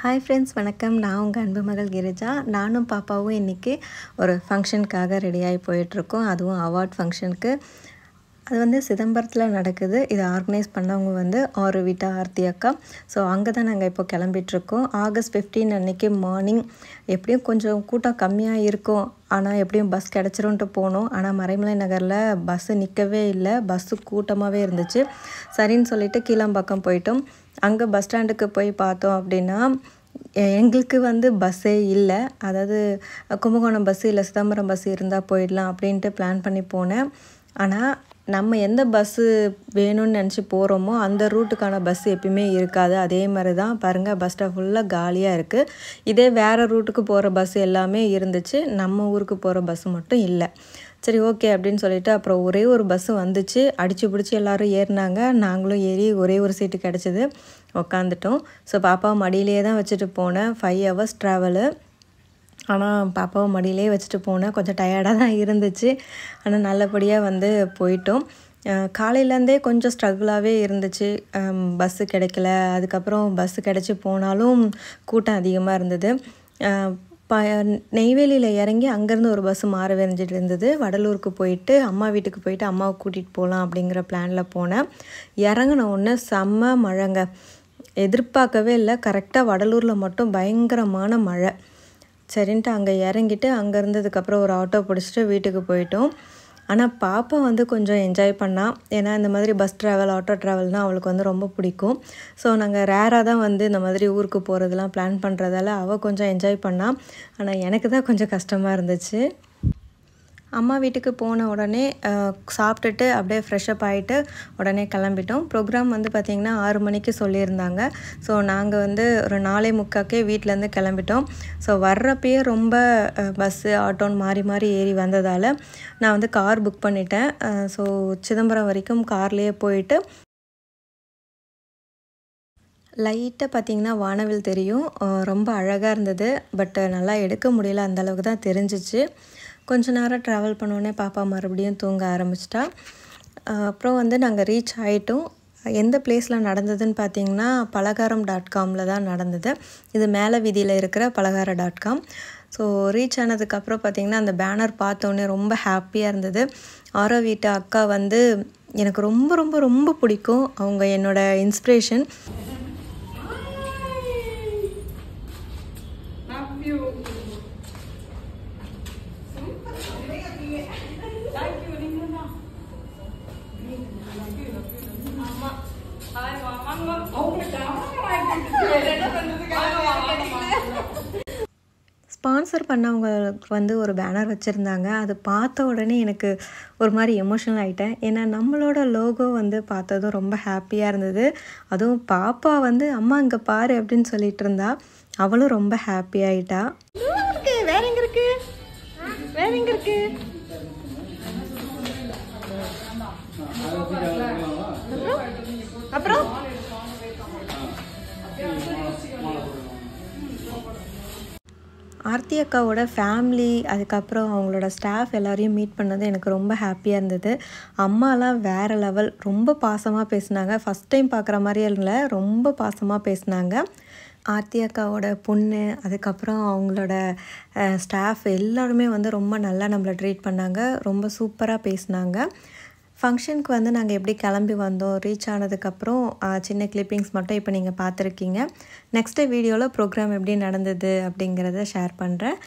Hi friends, வணக்கம். நான் உங்கள் அன்பு மகள் கிரிஜா. நானும் பாப்பாவும் இன்றைக்கி ஒரு ஃபங்க்ஷனுக்காக ரெடியாகி போயிட்டுருக்கோம். அதுவும் அவார்ட் ஃபங்க்ஷனுக்கு. அது வந்து சிதம்பரத்தில் நடக்குது. இதை ஆர்கனைஸ் பண்ணவங்க வந்து ஆர்விட்டா ஆர்த்தி அக்கா. ஸோ அங்கே தான் நாங்கள் இப்போ கிளம்பிகிட்ருக்கோம். ஆகஸ்ட் 15 அன்றைக்கி மார்னிங். எப்படியும் கொஞ்சம் கூட்டம் கம்மியாக இருக்கும், ஆனால் எப்படியும் பஸ் கிடச்சிரும்ன்ட்டு போனோம். ஆனால் மறைமலை நகரில் பஸ்ஸு நிற்கவே இல்லை, பஸ்ஸு கூட்டமாகவே இருந்துச்சு. சரின்னு சொல்லிவிட்டு கீழாம்பாக்கம் போயிட்டோம். அங்கே பஸ் ஸ்டாண்டுக்கு போய் பார்த்தோம் அப்படின்னா எங்களுக்கு வந்து பஸ்ஸே இல்லை. அதாவது கும்பகோணம் பஸ்ஸு இல்லை சிதம்பரம் பஸ்ஸு இருந்தால் போயிடலாம் அப்படின்ட்டு பிளான் பண்ணி போனேன். ஆனால் நம்ம எந்த பஸ்ஸு வேணும்னு நினச்சி போகிறோமோ அந்த ரூட்டுக்கான பஸ் எப்பயுமே இருக்காது. அதே மாதிரி தான் பாருங்கள், பஸ் ஸ்டாப் ஃபுல்லாக காலியாக இருக்குது. இதே வேறு ரூட்டுக்கு போகிற பஸ் எல்லாமே இருந்துச்சு, நம்ம ஊருக்கு போகிற பஸ்ஸு மட்டும் இல்லை. சரி, ஓகே அப்படின்னு சொல்லிவிட்டு அப்புறம் ஒரே ஒரு பஸ்ஸு வந்துச்சு. அடித்து பிடிச்சி எல்லோரும் ஏறினாங்க. நாங்களும் ஏறி ஒரே ஒரு சீட்டு கிடச்சிது, உக்காந்துட்டோம். ஸோ பாப்பாவை மடியிலே தான் வச்சுட்டு போனேன். 5 hours ட்ராவலு. ஆனால் பாப்பாவை மடியிலே வச்சுட்டு போனேன். கொஞ்சம் டயர்டாக தான் இருந்துச்சு, ஆனால் நல்லபடியாக வந்து போயிட்டோம். காலையிலேருந்தே கொஞ்சம் ஸ்ட்ரகிளாகவே இருந்துச்சு, பஸ்ஸு கிடைக்கல. அதுக்கப்புறம் பஸ்ஸு கிடச்சி போனாலும் கூட்டம் அதிகமாக இருந்தது. நெய்வேலியில் இறங்கி அங்கேருந்து ஒரு பஸ்ஸு மாற வெறிஞ்சிட்டு இருந்தது. வடலூருக்கு போயிட்டு அம்மா வீட்டுக்கு போயிட்டு அம்மாவை கூட்டிகிட்டு போகலாம் அப்படிங்கிற பிளானில் போனேன். இறங்கின உடனே செம்ம மழைங்க. எதிர்பார்க்கவே இல்லை. கரெக்டாக வடலூரில் மட்டும் பயங்கரமான மழை. சரின்ட்டு அங்கே இறங்கிட்டு அங்கே இருந்ததுக்கப்புறம் ஒரு ஆட்டோ பிடிச்சிட்டு வீட்டுக்கு போயிட்டோம். ஆனால் பாப்பா வந்து கொஞ்சம் என்ஜாய் பண்ணால். ஏன்னா இந்த மாதிரி பஸ் ட்ராவல், ஆட்டோ ட்ராவல்னால் அவளுக்கு வந்து ரொம்ப பிடிக்கும். ஸோ நாங்கள் ரேராக தான் வந்து இந்த மாதிரி ஊருக்கு போகிறதுலாம் பிளான் பண்ணுறதால அவள் கொஞ்சம் என்ஜாய் பண்ணால். ஆனால் எனக்கு தான் கொஞ்சம் கஷ்டமாக இருந்துச்சு. அம்மா வீட்டுக்கு போன உடனே சாப்பிட்டுட்டு அப்படியே ஃப்ரெஷ்அப் ஆகிட்டு உடனே கிளம்பிட்டோம். ப்ரோக்ராம் வந்து பார்த்திங்கன்னா 6 மணிக்கு சொல்லியிருந்தாங்க. ஸோ நாங்கள் வந்து ஒரு 4:45 வீட்டிலேருந்து கிளம்பிட்டோம். ஸோ வர்றப்பயே ரொம்ப பஸ்ஸு ஆட்டோன்னு மாறி மாறி ஏறி வந்ததால் நான் வந்து கார் புக் பண்ணிட்டேன். ஸோ சிதம்பரம் வரைக்கும் கார்லேயே போயிட்டு லைட்டாக பார்த்திங்கன்னா வானவில் தெரியும். ரொம்ப அழகாக இருந்தது. பட் நல்லா எடுக்க முடியல, அந்தளவுக்கு தான் தெரிஞ்சிச்சு. கொஞ்ச நேரம் ட்ராவல் பண்ணோடனே பாப்பா மறுபடியும் தூங்க ஆரம்பிச்சிட்டா. அப்புறம் வந்து நாங்கள் ரீச் ஆகிட்டோம். எந்த பிளேஸில் நடந்ததுன்னு பார்த்திங்கன்னா பலகாரம்.comல தான் நடந்தது. இது மேலே வீதியில் இருக்கிற பலகாரம்.com. ஸோ ரீச் ஆனதுக்கப்புறம் பார்த்திங்கன்னா அந்த பேனர் பார்த்தோன்னே ரொம்ப ஹாப்பியாக இருந்தது. ஆரோவிட்டா அக்கா வந்து எனக்கு ரொம்ப ரொம்ப ரொம்ப பிடிக்கும். அவங்க என்னோடய இன்ஸ்பிரேஷன். ஸ்பான்சர் பண்ணவங்க வந்து ஒரு பேனர் வச்சுருந்தாங்க. அது பார்த்த உடனே எனக்கு ஒரு மாதிரி எமோஷனல் ஆகிட்டேன். ஏன்னா நம்மளோட லோகோ வந்து பார்த்ததும் ரொம்ப ஹாப்பியாக இருந்தது. அதுவும் பாப்பா வந்து அம்மா இங்கே பாரு அப்படின்னு சொல்லிட்டு இருந்தா. அவளும் ரொம்ப ஹாப்பி ஆகிட்டா. வேற எங்கே இருக்கு, வேற எங்கே இருக்கு? அப்புறம் ஆர்த்தி அக்காவோட ஃபேமிலி, அதுக்கப்புறம் அவங்களோட ஸ்டாஃப் எல்லாரையும் மீட் பண்ணது எனக்கு ரொம்ப ஹாப்பியாக இருந்தது. அம்மாலாம் வேறு லெவல், ரொம்ப பாசமாக பேசினாங்க. ஃபஸ்ட் டைம் பார்க்குற மாதிரியே இல்லை, ரொம்ப பாசமாக பேசினாங்க. ஆர்த்தி அக்காவோட பொண்ணு, அதுக்கப்புறம் அவங்களோட ஸ்டாஃப் எல்லாருமே வந்து ரொம்ப நல்லா நம்மளை ட்ரீட் பண்ணாங்க. ரொம்ப சூப்பராக பேசினாங்க. ஃபங்க்ஷனுக்கு வந்து நாங்கள் எப்படி கிளம்பி வந்தோம், ரீச் ஆனதுக்கப்புறம் சின்ன கிளிப்பிங்ஸ் மட்டும் இப்போ நீங்கள் பார்த்துருக்கீங்க. நெக்ஸ்ட்டு வீடியோவில் ப்ரோக்ராம் எப்படி நடந்தது அப்படிங்கிறத ஷேர் பண்ணுறேன்.